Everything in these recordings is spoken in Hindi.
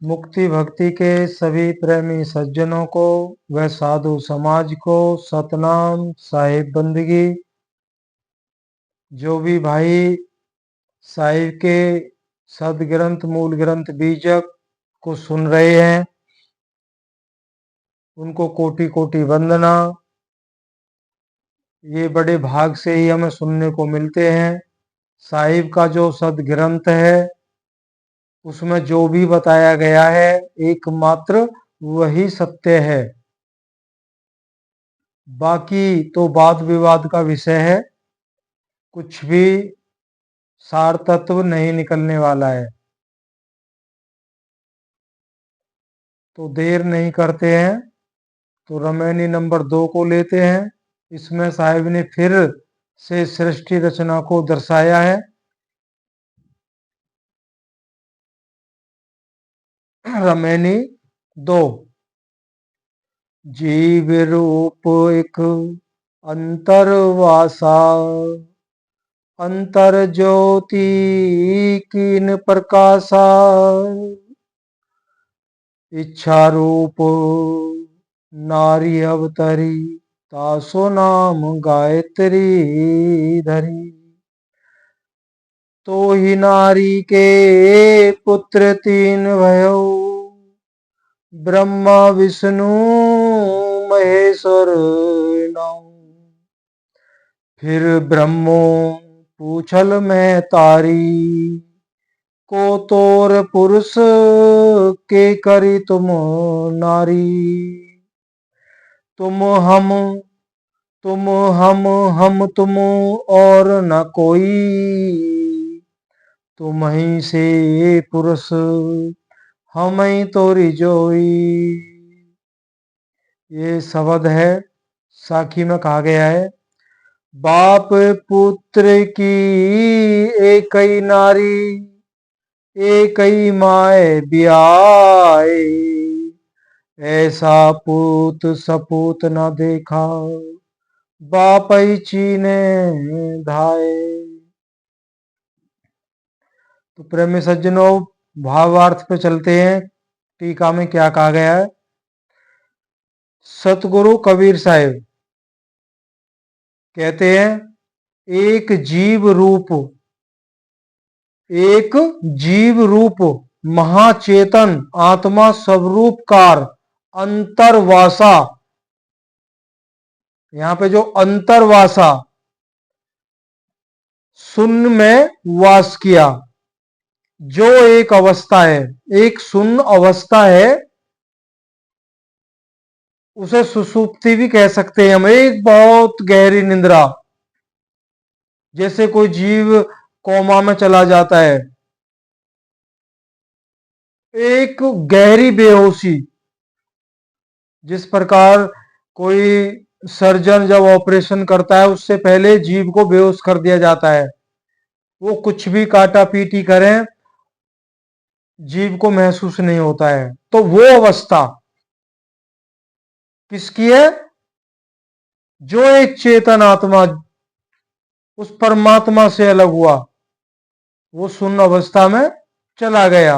मुक्ति भक्ति के सभी प्रेमी सज्जनों को व साधु समाज को सतनाम साहिब बंदगी। जो भी भाई साहिब के सदग्रंथ मूल ग्रंथ बीजक को सुन रहे हैं उनको कोटि कोटि वंदना। ये बड़े भाग से ही हमें सुनने को मिलते हैं। साहिब का जो सदग्रंथ है उसमें जो भी बताया गया है एकमात्र वही सत्य है, बाकी तो वाद विवाद का विषय है, कुछ भी सार तत्व नहीं निकलने वाला है। तो देर नहीं करते हैं तो रामायणी नंबर 2 को लेते हैं। इसमें साहिब ने फिर से सृष्टि रचना को दर्शाया है। रामायणी 2। जीव रूप एक अंतरवासा, अंतर ज्योति कीन प्रकाशा, इच्छा रूप नारी अवतरी, तासो नाम गायत्री धरी। तो ही नारी के पुत्र 3 भयो, ब्रह्मा विष्णु महेश्वर नाम। फिर ब्रह्मो पूछल में तारी, को तोर पुरुष के करी तुम नारी। तुम हम तुम और न कोई, तुम ही से पुरुष हम ही तोरी जोई। ये शब्द है साखी में कहा गया है। बाप पुत्र की एक ही नारी, एक ही माए ब्याए, ऐसा पूत सपूत न देखा, बाप ही चीने धाए। तो प्रेमी सज्जनों भावार्थ पे चलते हैं। टीका में क्या कहा गया है। सतगुरु कबीर साहिब कहते हैं एक जीव रूप महाचेतन आत्मा स्वरूपकार अंतरवासा। यहां पे जो अंतरवासा शून्य में वास किया, जो एक अवस्था है, एक शून्य अवस्था है, उसे सुषुप्ति भी कह सकते हैं हम। एक बहुत गहरी निंद्रा, जैसे कोई जीव कोमा में चला जाता है, एक गहरी बेहोशी। जिस प्रकार कोई सर्जन जब ऑपरेशन करता है उससे पहले जीव को बेहोश कर दिया जाता है, वो कुछ भी काटा पीटी करें जीव को महसूस नहीं होता है। तो वो अवस्था किसकी है। जो एक चेतन आत्मा उस परमात्मा से अलग हुआ, वो शून्य अवस्था में चला गया।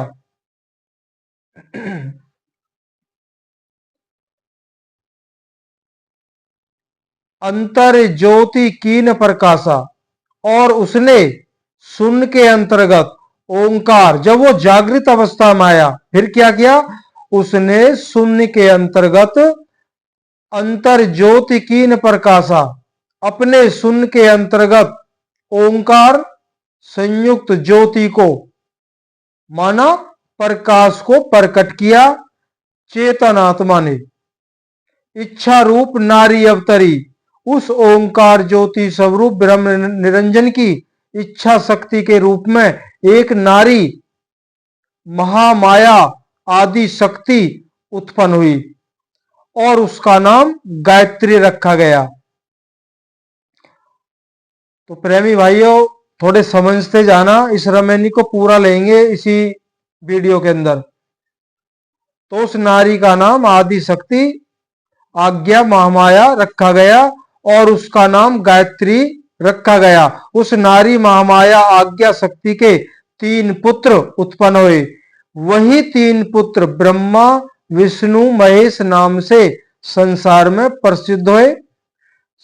अंतर ज्योति कीन प्रकाशा, और उसने शून्य के अंतर्गत ओंकार, जब वो जागृत अवस्था में आया फिर क्या किया, उसने शून्य के अंतर्गत अंतर ज्योति कीन प्रकाशा, अपने शून्य के अंतर्गत ओंकार संयुक्त ज्योति को माना प्रकाश को प्रकट किया चेतन आत्मा ने। इच्छा रूप नारी अवतरी, उस ओंकार ज्योति स्वरूप ब्रह्म निरंजन की इच्छा शक्ति के रूप में एक नारी महामाया आदि शक्ति उत्पन्न हुई और उसका नाम गायत्री रखा गया। तो प्रेमी भाइयों थोड़े समझते जाना, इस रामायणी को पूरा लेंगे इसी वीडियो के अंदर। तो उस नारी का नाम आदि शक्ति आज्ञा महामाया रखा गया और उसका नाम गायत्री रखा गया। उस नारी महामाया आज्ञा शक्ति के 3 पुत्र उत्पन्न हुए। वही तीन पुत्र ब्रह्मा विष्णु महेश नाम से संसार में प्रसिद्ध हुए।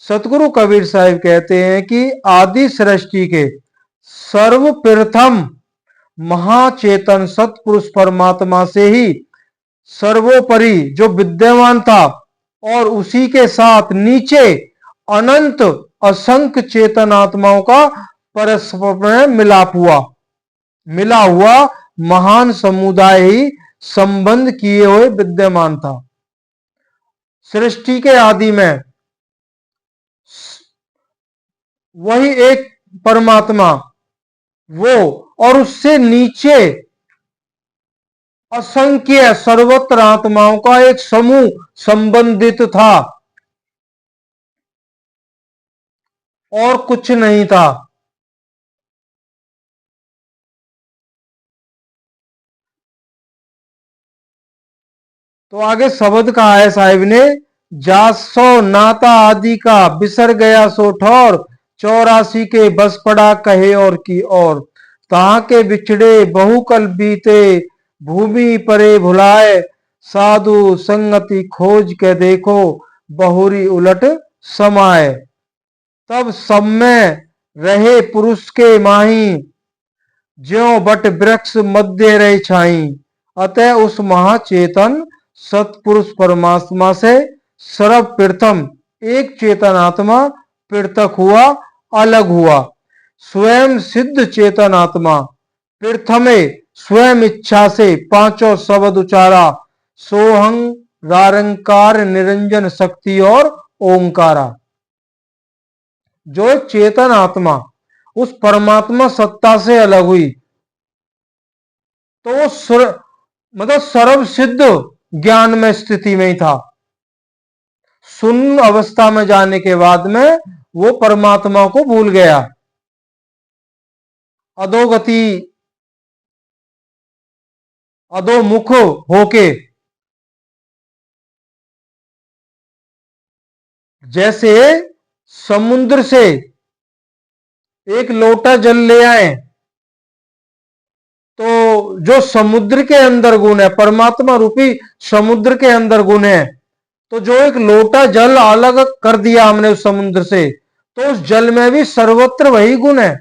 सतगुरु कबीर साहिब कहते हैं कि आदि सृष्टि के सर्वप्रथम महाचेतन सतपुरुष परमात्मा से ही सर्वोपरि जो विद्यमान था और उसी के साथ नीचे अनंत असंख्य चेतनात्माओं का परस्पर में मिला हुआ महान समुदाय ही संबंध किए हुए विद्यमान था। सृष्टि के आदि में वही एक परमात्मा वो और उससे नीचे असंख्य सर्वत्र आत्माओं का एक समूह संबंधित था और कुछ नहीं था। तो आगे शब्द कहा है साहिब ने, जासो नाता आदि का बिसर गया सो ठौर, 84 के बस पड़ा कहे और की और, तहां के बिछड़े बहुकल बीते भूमि परे भुलाए, साधु संगति खोज के देखो बहुरी उलट समाए। तब सब में रहे पुरुष के माही, ज्यों बट वृक्ष मध्य रहे छाई। अतः उस महाचेतन सतपुरुष परमात्मा से सर्वप्रथम एक चेतन आत्मा पृथक हुआ, अलग हुआ। स्वयं सिद्ध चेतन आत्मा प्रथमे स्वयं इच्छा से पांचों शब्द उचारा, सोहं रारंकार निरंजन शक्ति और ओंकारा। जो एक चेतन आत्मा उस परमात्मा सत्ता से अलग हुई तो वो मतलब सर्व सिद्ध ज्ञान में स्थिति में ही था। शून्य अवस्था में जाने के बाद में वो परमात्मा को भूल गया, अधोगति अधोमुख होके। जैसे समुद्र से एक लोटा जल ले आए तो जो समुद्र के अंदर गुण है, परमात्मा रूपी समुद्र के अंदर गुण है, तो जो एक लोटा जल अलग कर दिया हमने उस समुद्र से, तो उस जल में भी सर्वत्र वही गुण है।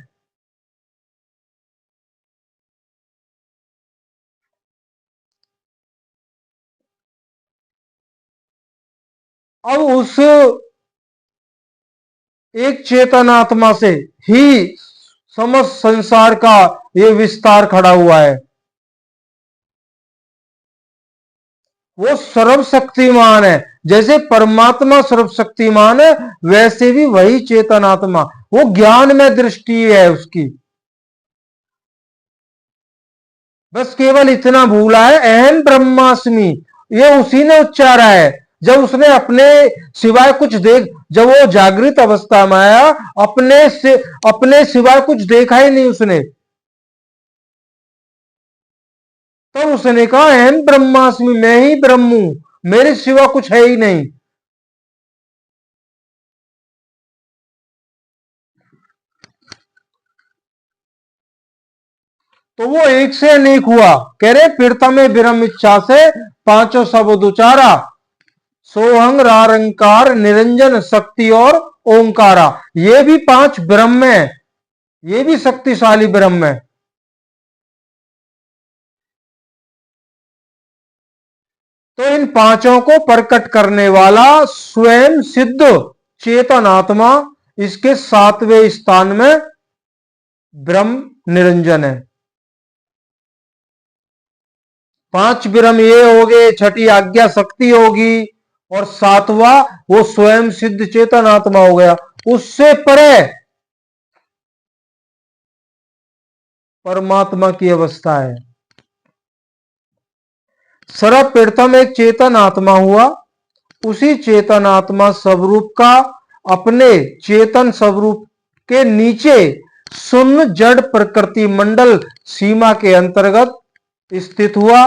अब उस एक चेतन आत्मा से ही समस्त संसार का ये विस्तार खड़ा हुआ है। वो सर्वशक्तिमान है। जैसे परमात्मा सर्वशक्तिमान है वैसे भी वही चेतन आत्मा, वो ज्ञान में दृष्टि है उसकी, बस केवल इतना भूला है अहम ब्रह्मास्मि, ये उसी ने उच्चारा है। जब उसने अपने सिवाय कुछ जब वो जागृत अवस्था में आया अपने सिवाय कुछ देखा ही नहीं उसने, तब उसने कहा अहम ब्रह्मास्मि, मैं ही ब्रह्म हूं, मेरे सिवा कुछ है ही नहीं। तो वो एक से अनेक हुआ। कह रहे फिरता में ब्रह्म इच्छा से पांचों शब्द उचारा, सोहंग रारंकार निरंजन शक्ति और ओंकारा। ये भी पांच ब्रह्म है, ये भी शक्तिशाली ब्रह्म है। तो इन पांचों को प्रकट करने वाला स्वयं सिद्ध चेतन आत्मा इसके सातवें स्थान में ब्रह्म निरंजन है। पांच ब्रह्म ये हो गए, छठी आज्ञा शक्ति होगी और सातवां वो स्वयं सिद्ध चेतन आत्मा हो गया। उससे परे परमात्मा की अवस्था है। सर्वप्रथम एक चेतन आत्मा हुआ, उसी चेतन आत्मा स्वरूप का अपने चेतन स्वरूप के नीचे शून्य जड़ प्रकृति मंडल सीमा के अंतर्गत स्थित हुआ।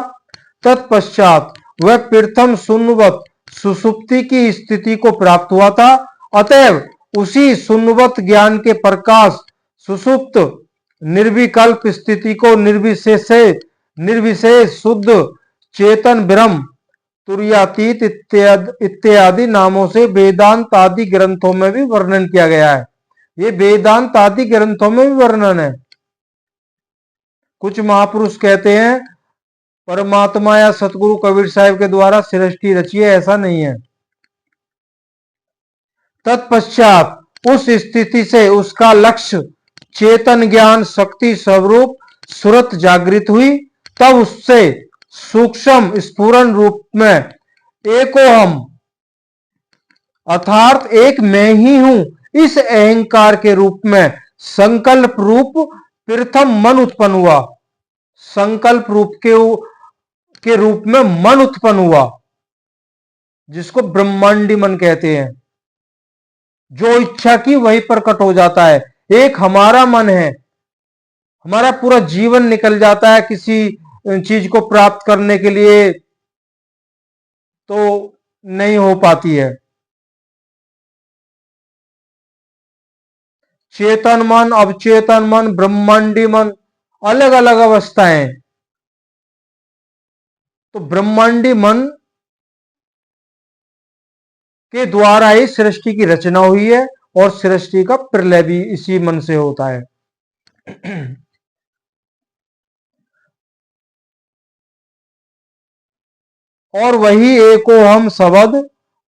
तत्पश्चात वह प्रथम शून्यवत सुसुप्ति की स्थिति को प्राप्त हुआ था। अतएव उसी शून्यवत ज्ञान के प्रकाश सुसुप्त निर्विकल्प स्थिति को निर्विशेष निर्विशेष शुद्ध चेतन ब्रह्म तुर्यातीत इत्यादि नामों से वेदांत आदि ग्रंथों में भी वर्णन किया गया है। ये वेदांत आदि ग्रंथों में भी वर्णन है। कुछ महापुरुष कहते हैं परमात्मा या सतगुरु कबीर साहब के द्वारा सृष्टि रची है, ऐसा नहीं है। तत्पश्चात उस स्थिति से उसका लक्ष्य चेतन ज्ञान शक्ति स्वरूप सुरत जागृत हुई, तब उससे सूक्ष्म स्फुरन रूप में एकोहम अर्थात एक मैं ही हूं, इस अहंकार के रूप में संकल्प रूप प्रथम मन उत्पन्न हुआ। संकल्प रूप के रूप में मन उत्पन्न हुआ, जिसको ब्रह्मांडी मन कहते हैं। जो इच्छा की वही प्रकट हो जाता है। एक हमारा मन है, हमारा पूरा जीवन निकल जाता है किसी चीज को प्राप्त करने के लिए, तो नहीं हो पाती है। चेतन मन, अवचेतन मन, ब्रह्मांडी मन, अलग अलग अवस्थाएं। तो ब्रह्मांडी मन के द्वारा ही सृष्टि की रचना हुई है और सृष्टि का प्रलय भी इसी मन से होता है। और वही एकोहम शब्द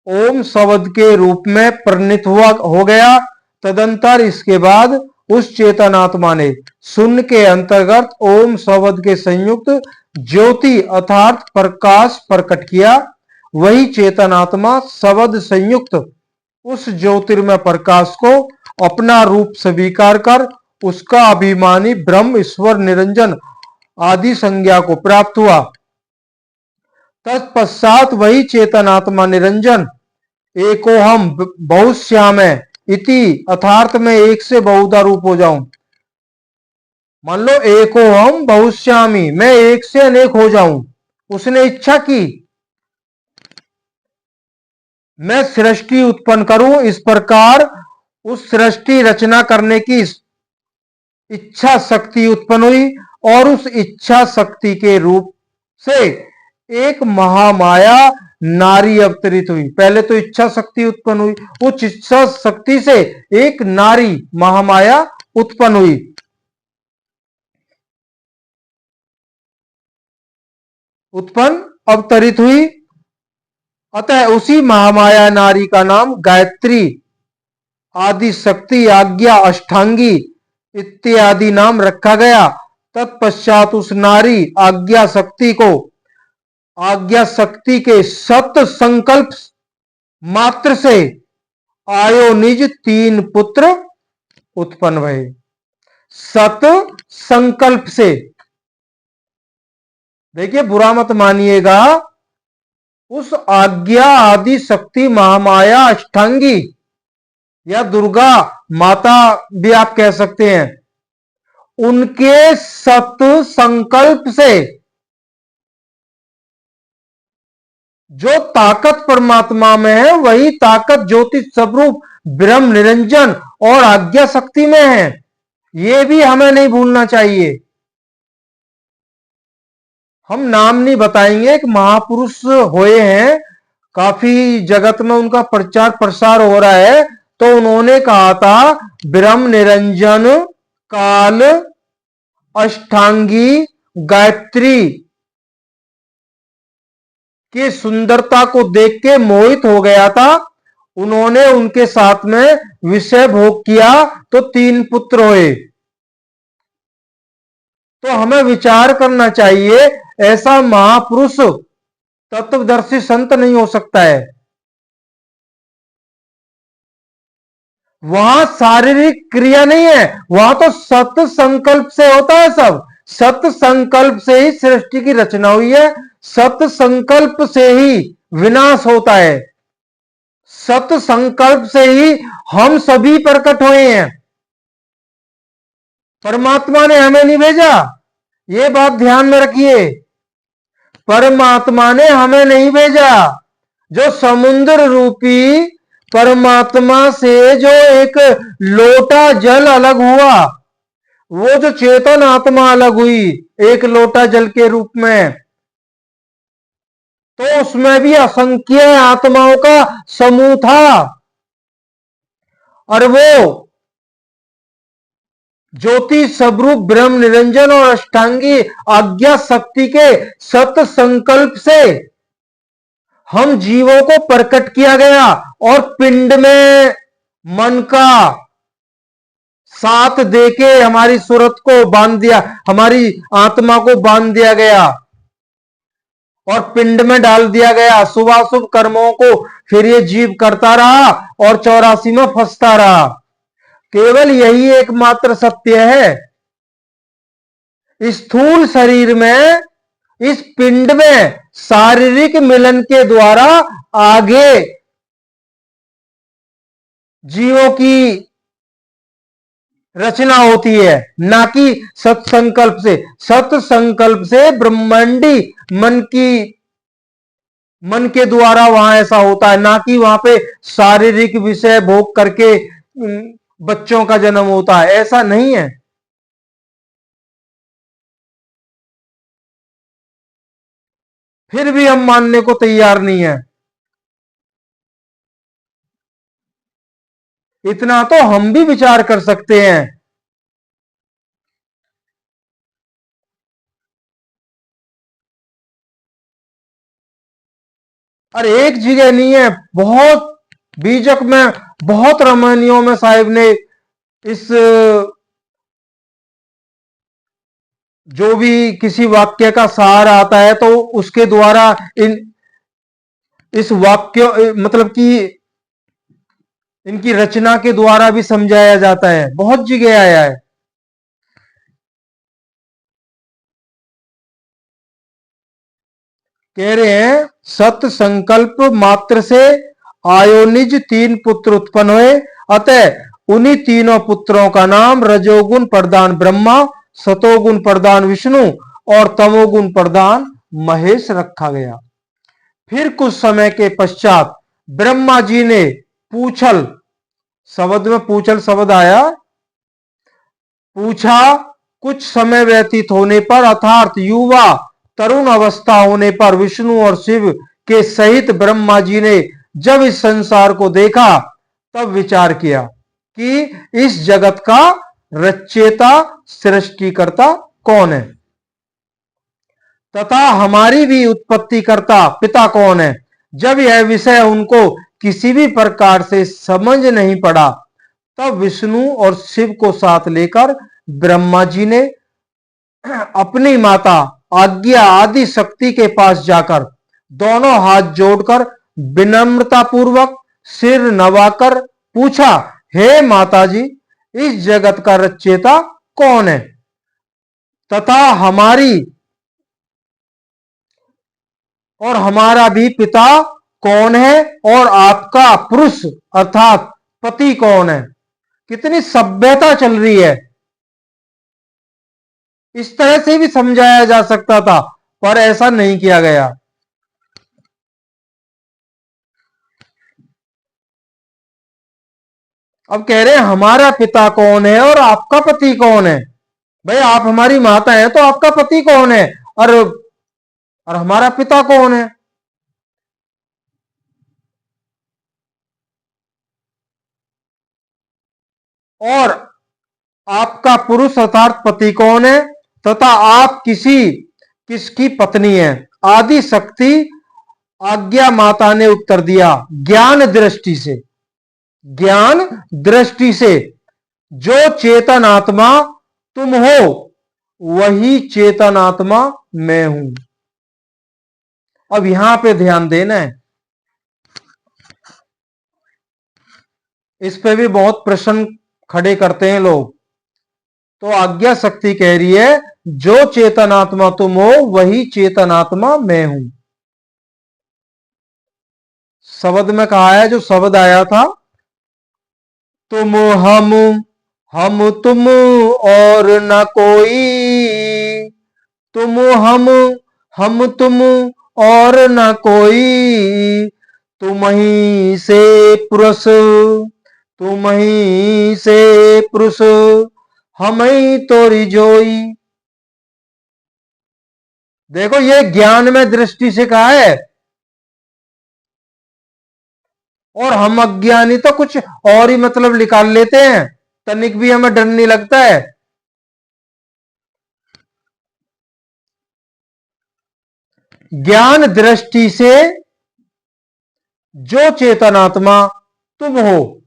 ओम शब्द के रूप में परिणित हो गया। तदंतर इसके बाद उस चेतनात्मा ने शून्य के अंतर्गत ओम शब्द के संयुक्त ज्योति अर्थात प्रकाश प्रकट किया। वही चेतनात्मा शब्द संयुक्त उस ज्योतिर्मय प्रकाश को अपना रूप स्वीकार कर उसका अभिमानी ब्रह्म ईश्वर निरंजन आदि संज्ञा को प्राप्त हुआ। तत्पश्चात वही चेतनात्मा निरंजन एकोहम बहुश्यामय इति अर्थार्थ में एक से बहुधा रूप हो जाऊं। मान लो एकोहम बहुश्यामी, मैं एक से अनेक हो जाऊं। उसने इच्छा की मैं सृष्टि उत्पन्न करूं, इस प्रकार उस सृष्टि रचना करने की इच्छा शक्ति उत्पन्न हुई और उस इच्छा शक्ति के रूप से एक महामाया नारी अवतरित हुई। पहले तो इच्छा शक्ति उत्पन्न हुई, उस इच्छा शक्ति से एक नारी महामाया उत्पन्न हुई। अवतरित हुई। अतः उसी महामाया नारी का नाम गायत्री आदि शक्ति आज्ञा अष्टांगी इत्यादि नाम रखा गया। तत्पश्चात उस नारी आज्ञा शक्ति के सत संकल्प मात्र से आयो निज 3 पुत्र उत्पन्न भये। सत संकल्प से, देखिए बुरा मत मानिएगा, उस आज्ञा आदि शक्ति महामाया अष्टांगी या दुर्गा माता भी आप कह सकते हैं, उनके सत संकल्प से जो ताकत परमात्मा में है वही ताकत ज्योति स्वरूप ब्रह्म निरंजन और आज्ञा शक्ति में है। यह भी हमें नहीं भूलना चाहिए। हम नाम नहीं बताएंगे, एक महापुरुष हुए हैं, काफी जगत में उनका प्रचार प्रसार हो रहा है, तो उन्होंने कहा था ब्रह्म निरंजन काल अष्टांगी गायत्री की सुंदरता को देख के मोहित हो गया था। उन्होंने उनके साथ में विषय भोग किया तो 3 पुत्र हुए। तो हमें विचार करना चाहिए, ऐसा महापुरुष तत्वदर्शी संत नहीं हो सकता है। वहां शारीरिक क्रिया नहीं है, वहां तो सत संकल्प से होता है सब। सत संकल्प से ही सृष्टि की रचना हुई है, सत संकल्प से ही विनाश होता है, सत संकल्प से ही हम सभी प्रकट हुए हैं। परमात्मा ने हमें नहीं भेजा, ये बात ध्यान में रखिए। परमात्मा ने हमें नहीं भेजा। जो समुद्र रूपी परमात्मा से जो एक लोटा जल अलग हुआ, वो जो चेतन आत्मा अलग हुई एक लोटा जल के रूप में, तो उसमें भी असंख्य आत्माओं का समूह था। और वो ज्योति स्वरूप ब्रह्म निरंजन और अष्टांगी आज्ञा शक्ति के सत संकल्प से हम जीवों को प्रकट किया गया और पिंड में मन का साथ देके हमारी सूरत को बांध दिया, हमारी आत्मा को बांध दिया गया और पिंड में डाल दिया गया। शुभाशुभ कर्मों को फिर ये जीव करता रहा और 84 में फंसता रहा। केवल यही एकमात्र सत्य है। स्थूल शरीर में, इस पिंड में शारीरिक मिलन के द्वारा आगे जीवों की रचना होती है, ना कि सत्संकल्प से। सत्संकल्प से ब्रह्मांडी मन के द्वारा वहां ऐसा होता है, ना कि वहां पे शारीरिक विषय भोग करके बच्चों का जन्म होता है। ऐसा नहीं है। फिर भी हम मानने को तैयार नहीं है। इतना तो हम भी विचार कर सकते हैं। और एक जगह नहीं है, बहुत बीजक में, बहुत रामायणियों में साहिब ने इस जो भी किसी वाक्य का सार आता है तो उसके द्वारा इस वाक्य मतलब कि इनकी रचना के द्वारा भी समझाया जाता है। बहुत जगह आया है। कह रहे हैं सत संकल्प मात्र से आयोनिज 3 पुत्र उत्पन्न हुए, अतः उन्हीं तीनों पुत्रों का नाम रजोगुण प्रधान ब्रह्मा, सतोगुण प्रधान विष्णु और तमोगुण प्रधान महेश रखा गया। फिर कुछ समय के पश्चात ब्रह्मा जी ने पूछल शब्द में पूछल शब्द आया, पूछा। कुछ समय व्यतीत होने पर अर्थात युवा तरुण अवस्था होने पर विष्णु और शिव के सहित ब्रह्मा जी ने जब इस संसार को देखा तब विचार किया कि इस जगत का रचयिता सृष्टिकर्ता कौन है तथा हमारी भी उत्पत्ति करता पिता कौन है। जब यह विषय उनको किसी भी प्रकार से समझ नहीं पड़ा तब विष्णु और शिव को साथ लेकर ब्रह्मा जी ने अपनी माता आज्ञा आदि शक्ति के पास जाकर दोनों हाथ जोड़कर विनम्रता पूर्वक सिर नवाकर पूछा, हे माता जी, इस जगत का रचयिता कौन है तथा हमारी और हमारा भी पिता कौन है और आपका पुरुष अर्थात पति कौन है। कितनी सभ्यता चल रही है। इस तरह से भी समझाया जा सकता था पर ऐसा नहीं किया गया। अब कह रहे हैं हमारा पिता कौन है और आपका पति कौन है। भाई आप हमारी माता हैं तो आपका पति कौन है और हमारा पिता कौन है। और आपका पुरुष अर्थात पति कौन है तथा आप किसकी पत्नी है। आदि शक्ति आज्ञा माता ने उत्तर दिया, ज्ञान दृष्टि से, ज्ञान दृष्टि से जो चेतन आत्मा तुम हो वही चेतन आत्मा मैं हूं। अब यहां पे ध्यान देना है। इस पे भी बहुत प्रश्न खड़े करते हैं लोग। तो आज्ञा शक्ति कह रही है जो चेतन आत्मा तुम हो वही चेतन आत्मा मैं हूं। शब्द में कहा है, जो शब्द आया था तुम हम तुम और न कोई, तुम हम तुम और न कोई, तुम ही से पुरुष, तुम ही से पुरुष हमई तोरी जोई। देखो ये ज्ञान में दृष्टि से कहा है, और हम अज्ञानी तो कुछ और ही मतलब निकाल लेते हैं, तनिक भी हमें डर नहीं लगता है। ज्ञान दृष्टि से जो चेतनात्मा तुम हो,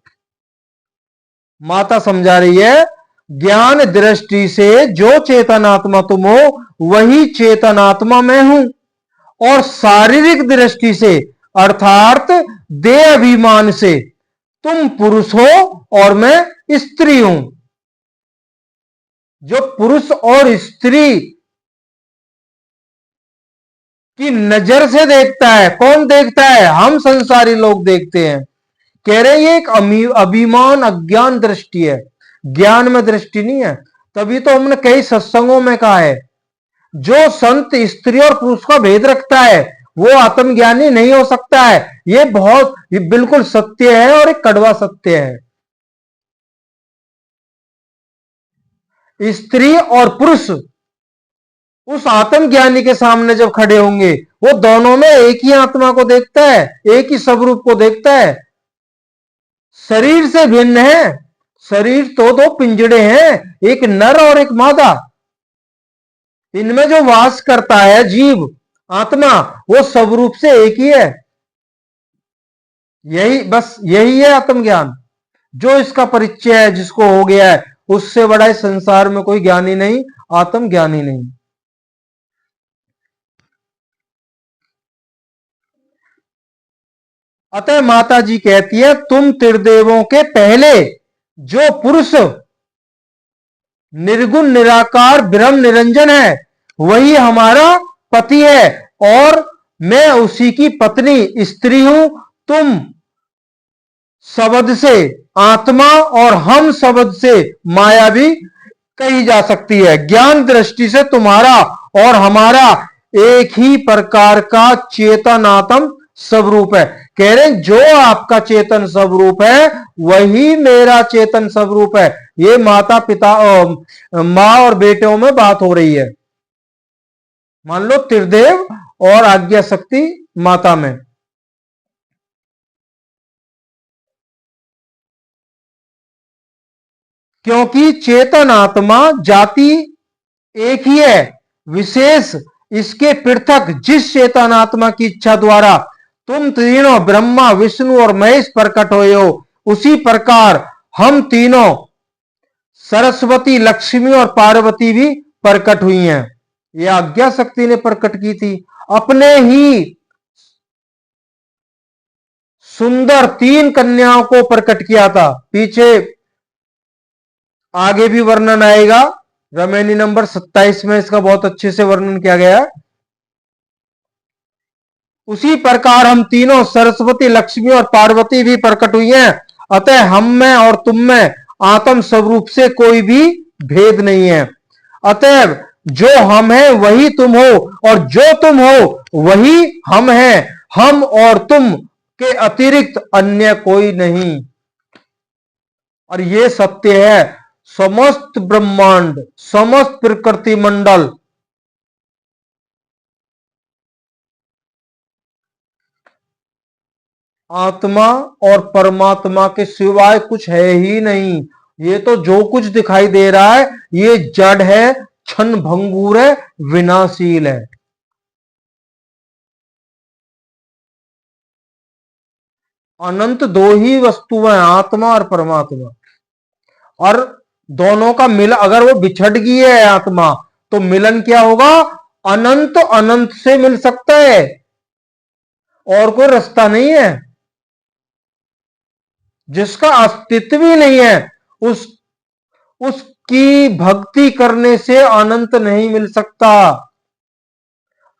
माता समझा रही है, ज्ञान दृष्टि से जो चेतनात्मा तुम हो वही चेतनात्मा मैं हूं, और शारीरिक दृष्टि से अर्थात देह अभिमान से तुम पुरुष हो और मैं स्त्री हूं। जो पुरुष और स्त्री की नजर से देखता है, कौन देखता है? हम संसारी लोग देखते हैं। कह रहे ये एक अभिमान अज्ञान दृष्टि है, ज्ञान में दृष्टि नहीं है। तभी तो हमने कई सत्संगों में कहा है, जो संत स्त्री और पुरुष का भेद रखता है वो आत्मज्ञानी नहीं हो सकता है। ये बिल्कुल सत्य है और एक कड़वा सत्य है। स्त्री और पुरुष उस आत्मज्ञानी के सामने जब खड़े होंगे, वो दोनों में एक ही आत्मा को देखता है, एक ही स्वरूप को देखता है। शरीर से भिन्न है, शरीर तो दो पिंजड़े हैं, एक नर और एक मादा। इनमें जो वास करता है जीव आत्मा, वो स्वरूप से एक ही है। यही है आत्मज्ञान। जो इसका परिचय है, जिसको हो गया है, उससे बड़ा इस संसार में कोई ज्ञानी नहीं, आत्मज्ञानी नहीं। अतः माता जी कहती है, तुम त्रिदेवों के पहले जो पुरुष निर्गुण निराकार ब्रह्म निरंजन है वही हमारा पति है, और मैं उसी की पत्नी स्त्री हूं। तुम शब्द से आत्मा और हम शब्द से माया भी कही जा सकती है। ज्ञान दृष्टि से तुम्हारा और हमारा एक ही प्रकार का चेतनात्म स्वरूप है। कह रहे जो आपका चेतन स्वरूप है वही मेरा चेतन स्वरूप है। ये माता पिता मां और बेटों में बात हो रही है। मान लो त्रिदेव और आज्ञा शक्ति माता में। क्योंकि चेतन आत्मा जाति एक ही है, विशेष इसके पृथक जिस चेतन आत्मा की इच्छा द्वारा तुम तीनों ब्रह्मा विष्णु और महेश प्रकट हुए हो, उसी प्रकार हम तीनों सरस्वती लक्ष्मी और पार्वती भी प्रकट हुई हैं। यह आज्ञा शक्ति ने प्रकट की थी, अपने ही सुंदर 3 कन्याओं को प्रकट किया था। पीछे आगे भी वर्णन आएगा, रमेनी नंबर 27 में इसका बहुत अच्छे से वर्णन किया गया है। उसी प्रकार हम तीनों सरस्वती लक्ष्मी और पार्वती भी प्रकट हुई हैं। अतः हम में और तुम में आत्म स्वरूप से कोई भी भेद नहीं है। अतः जो हम हैं वही तुम हो, और जो तुम हो वही हम हैं। हम और तुम के अतिरिक्त अन्य कोई नहीं। और ये सत्य है। समस्त ब्रह्मांड, समस्त प्रकृति मंडल आत्मा और परमात्मा के सिवाय कुछ है ही नहीं। ये तो जो कुछ दिखाई दे रहा है ये जड़ है, क्षण भंगुर है, विनाशील है। अनंत 2 ही वस्तुएं, आत्मा और परमात्मा। और दोनों का मिल, अगर वो बिछड़ गई है आत्मा, तो मिलन क्या होगा? अनंत अनंत से मिल सकता है, और कोई रास्ता नहीं है। जिसका अस्तित्व ही नहीं है उसकी भक्ति करने से अनंत नहीं मिल सकता।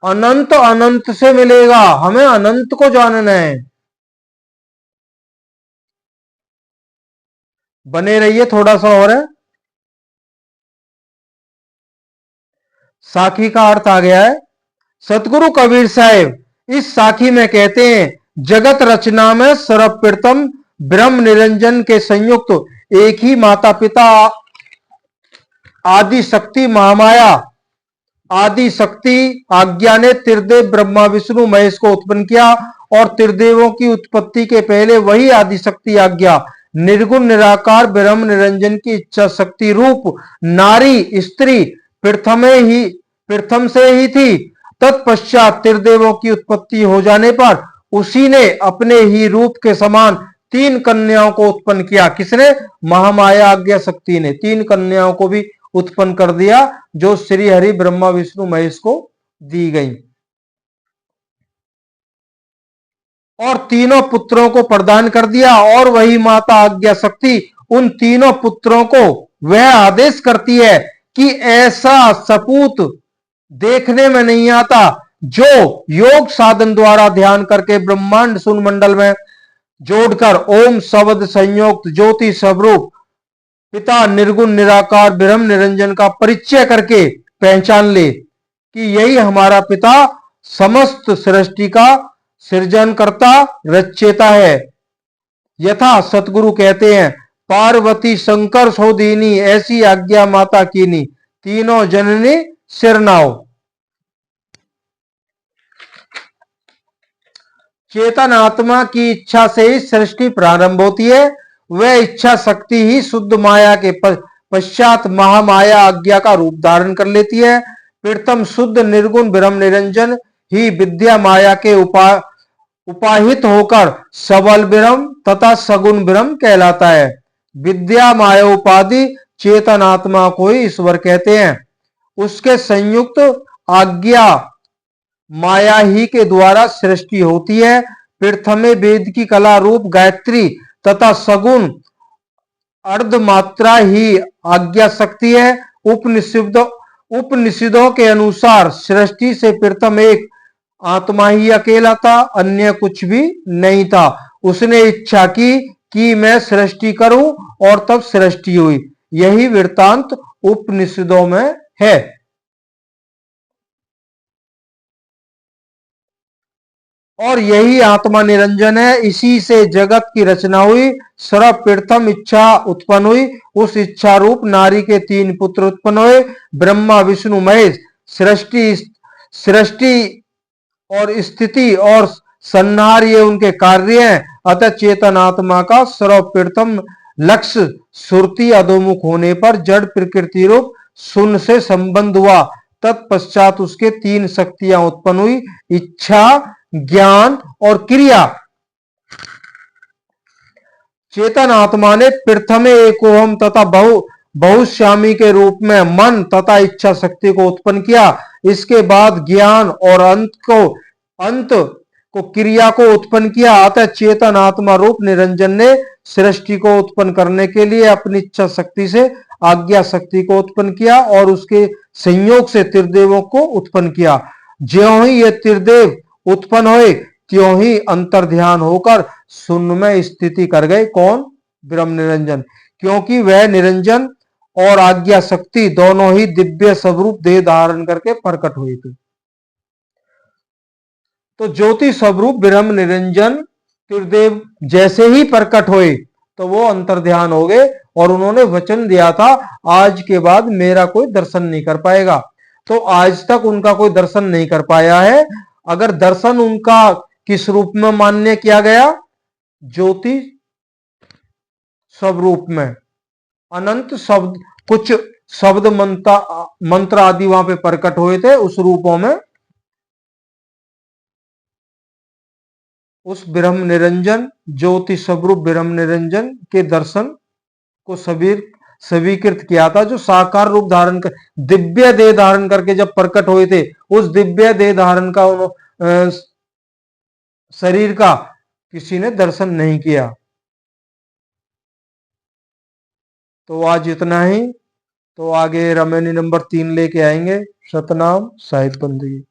अनंत अनंत से मिलेगा। हमें अनंत को जानना है। बने रहिए, थोड़ा सा और है। साखी का अर्थ आ गया है। सतगुरु कबीर साहब इस साखी में कहते हैं, जगत रचना में सर्वप्रथम ब्रह्म निरंजन के संयुक्त एक ही माता पिता आदि शक्ति महामाया, आदि शक्ति आज्ञा ने त्रिदेव ब्रह्मा विष्णु महेश को उत्पन्न किया और त्रिदेवों की उत्पत्ति के पहले वही आदि शक्ति आज्ञा निर्गुण निराकार ब्रह्म निरंजन की इच्छा शक्ति रूप नारी स्त्री प्रथम से ही थी। तत्पश्चात त्रिदेवों की उत्पत्ति हो जाने पर उसी ने अपने ही रूप के समान तीन कन्याओं को उत्पन्न किया। किसने? महामाया आज्ञा शक्ति ने तीन कन्याओं को भी उत्पन्न कर दिया, जो श्री हरि ब्रह्मा विष्णु महेश को दी गई, और तीनों पुत्रों को प्रदान कर दिया। और वही माता आज्ञा शक्ति उन तीनों पुत्रों को वह आदेश करती है कि ऐसा सपूत देखने में नहीं आता जो योग साधन द्वारा ध्यान करके ब्रह्मांड शून्य मंडल में जोड़कर ओम शब्द संयुक्त ज्योति स्वरूप पिता निर्गुण निराकार ब्रह्म निरंजन का परिचय करके पहचान ले कि यही हमारा पिता समस्त सृष्टि का सृजनकर्ता रचयिता है। यथा सतगुरु कहते हैं, पार्वती शंकर सोदीनी ऐसी आज्ञा माता कीनी, तीनों जननी सिरनाओ। चेतन आत्मा की इच्छा से ही सृष्टि प्रारंभ होती है। वह इच्छा शक्ति ही शुद्ध माया के पश्चात महामाया आज्ञा का रूप धारण कर लेती है। प्रथम शुद्ध निर्गुण ब्रह्म निरंजन ही विद्या माया के उपाहित होकर सबल ब्रह्म तथा सगुण ब्रह्म कहलाता है। विद्या माया उपाधि चेतन आत्मा को ही ईश्वर कहते हैं। उसके संयुक्त आज्ञा माया ही के द्वारा सृष्टि होती है। प्रथमे वेद की कला रूप गायत्री तथा सगुण अर्धमात्रा ही आज्ञा शक्ति है। उपनिषदों के अनुसार सृष्टि से प्रथम एक आत्मा ही अकेला था, अन्य कुछ भी नहीं था। उसने इच्छा की कि मैं सृष्टि करूं और तब सृष्टि हुई। यही वृत्तांत उपनिषदों में है। और यही आत्मा निरंजन है। इसी से जगत की रचना हुई। सर्वप्रथम इच्छा उत्पन्न हुई। उस इच्छा रूप नारी के तीन पुत्र उत्पन्न हुए, ब्रह्मा विष्णु महेश। सृष्टि और स्थिति और संहार ये उनके कार्य हैं। अतः चेतन आत्मा का सर्वप्रथम लक्ष्य सुरति अधोमुख होने पर जड़ प्रकृति रूप शून्य से संबंध हुआ। तत्पश्चात उसके तीन शक्तियां उत्पन्न हुई, इच्छा, ज्ञान और क्रिया। चेतन आत्मा ने प्रथमे एकोहम तथा बहुश्यामी के रूप में मन तथा इच्छा शक्ति को उत्पन्न किया। इसके बाद ज्ञान और अंत को क्रिया को उत्पन्न किया। अतः चेतन आत्मा रूप निरंजन ने सृष्टि को उत्पन्न करने के लिए अपनी इच्छा शक्ति से आज्ञा शक्ति को उत्पन्न किया और उसके संयोग से त्रिदेवों को उत्पन्न किया। ज्यों ही ये त्रिदेव उत्पन्न हुए त्यों ही अंतर ध्यान होकर शून्य में स्थिति कर गए। कौन? ब्रह्म निरंजन। क्योंकि वह निरंजन और आज्ञा शक्ति दोनों ही दिव्य स्वरूप देह धारण करके प्रकट हुए थे। तो ज्योति स्वरूप ब्रह्म निरंजन त्रिदेव जैसे ही प्रकट हुए तो वो अंतर ध्यान हो गए और उन्होंने वचन दिया था, आज के बाद मेरा कोई दर्शन नहीं कर पाएगा। तो आज तक उनका कोई दर्शन नहीं कर पाया है। अगर दर्शन उनका किस रूप में मान्य किया गया? ज्योति स्वरूप में। अनंत शब्द, कुछ शब्द मंत्र आदि वहां पे प्रकट हुए थे। उस रूपों में उस ब्रह्म निरंजन ज्योति स्वरूप ब्रह्म निरंजन के दर्शन को स्वीकृत किया था, जो साकार रूप धारण कर दिव्य देह धारण करके जब प्रकट हुए थे। उस दिव्य देह धारण का शरीर का किसी ने दर्शन नहीं किया। तो आज इतना ही। तो आगे रामायणी नंबर 3 लेके आएंगे। सतनाम साहिब बंदगी।